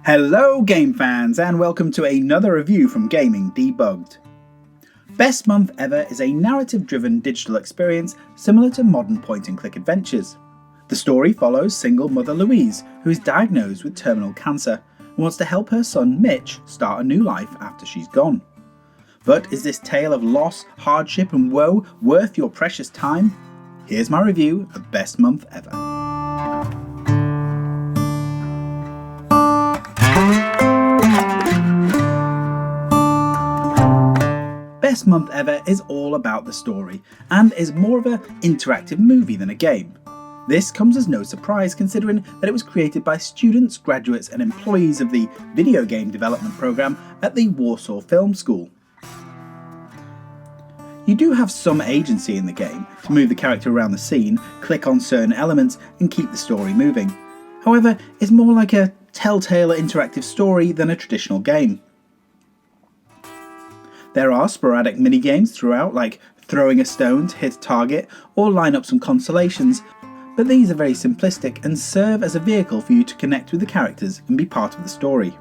Hello game fans and welcome to another review from Gaming Debugged. Best Month Ever is a narrative-driven digital experience similar to modern point-and-click adventures. The story follows single mother Louise, who is diagnosed with terminal cancer and wants to help her son Mitch start a new life after she's gone. But is this tale of loss, hardship and woe worth your precious time? Here's my review of Best Month Ever. Best Month Ever is all about the story, and is more of an interactive movie than a game. This comes as no surprise considering that it was created by students, graduates and employees of the video game development program at the Warsaw Film School. You do have some agency in the game to move the character around the scene, click on certain elements and keep the story moving. However, it's more like a telltale interactive story than a traditional game. There are sporadic mini-games throughout, like throwing a stone to hit a target or line up some constellations, but these are very simplistic and serve as a vehicle for you to connect with the characters and be part of the story.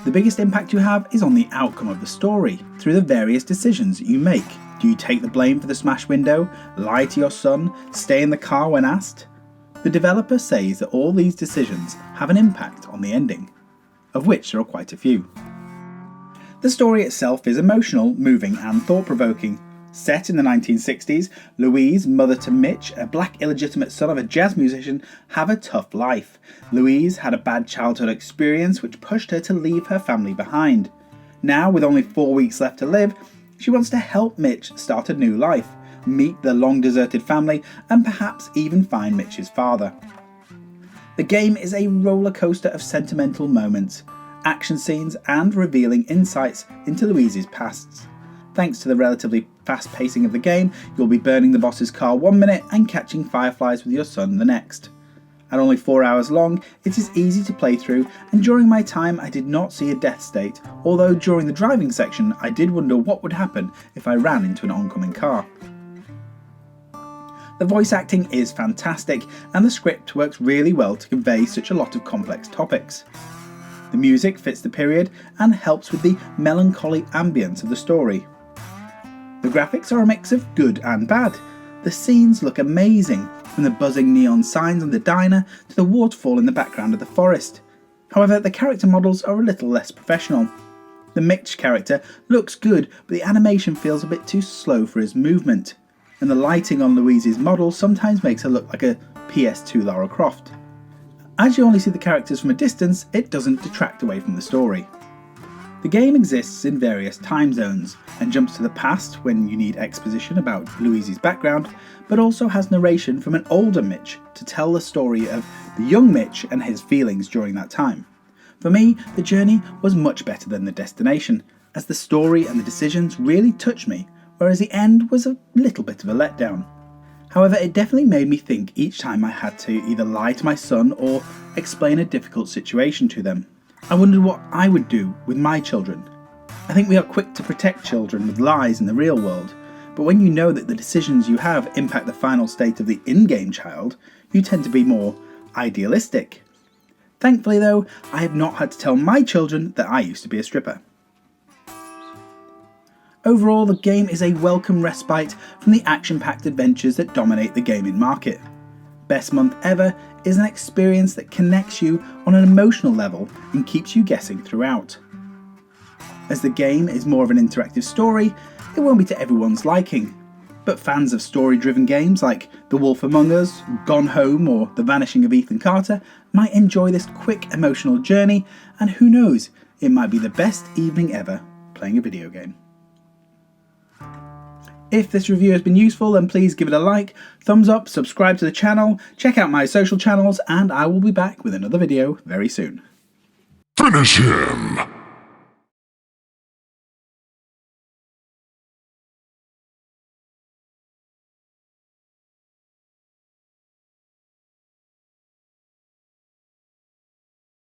The biggest impact you have is on the outcome of the story, through the various decisions that you make. Do you take the blame for the smashed window, lie to your son, stay in the car when asked? The developer says that all these decisions have an impact on the ending, of which there are quite a few. The story itself is emotional, moving and thought-provoking. Set in the 1960s, Louise, mother to Mitch, a black illegitimate son of a jazz musician, have a tough life. Louise had a bad childhood experience which pushed her to leave her family behind. Now, with only 4 weeks left to live, she wants to help Mitch start a new life, meet the long-deserted family, and perhaps even find Mitch's father. The game is a roller coaster of sentimental moments, action scenes and revealing insights into Louise's past. Thanks to the relatively fast pacing of the game, you'll be burning the boss's car 1 minute and catching fireflies with your son the next. At only 4 hours long, it is easy to play through, and during my time I did not see a death state, although during the driving section I did wonder what would happen if I ran into an oncoming car. The voice acting is fantastic and the script works really well to convey such a lot of complex topics. The music fits the period and helps with the melancholy ambience of the story. The graphics are a mix of good and bad. The scenes look amazing, from the buzzing neon signs on the diner to the waterfall in the background of the forest. However, the character models are a little less professional. The Mitch character looks good, but the animation feels a bit too slow for his movement, and the lighting on Louise's model sometimes makes her look like a PS2 Lara Croft. As you only see the characters from a distance, it doesn't detract away from the story. The game exists in various time zones and jumps to the past when you need exposition about Louise's background, but also has narration from an older Mitch to tell the story of the young Mitch and his feelings during that time. For me, the journey was much better than the destination, as the story and the decisions really touched me, whereas the end was a little bit of a letdown. However, it definitely made me think each time I had to either lie to my son or explain a difficult situation to them. I wondered what I would do with my children. I think we are quick to protect children with lies in the real world, but when you know that the decisions you have impact the final state of the in-game child, you tend to be more idealistic. Thankfully though, I have not had to tell my children that I used to be a stripper. Overall, the game is a welcome respite from the action-packed adventures that dominate the gaming market. Best Month Ever is an experience that connects you on an emotional level and keeps you guessing throughout. As the game is more of an interactive story, it won't be to everyone's liking, but fans of story-driven games like The Wolf Among Us, Gone Home or The Vanishing of Ethan Carter might enjoy this quick emotional journey, and who knows, it might be the best evening ever playing a video game. If this review has been useful, then please give it a like, thumbs up, subscribe to the channel, check out my social channels, and I will be back with another video very soon. Finish him!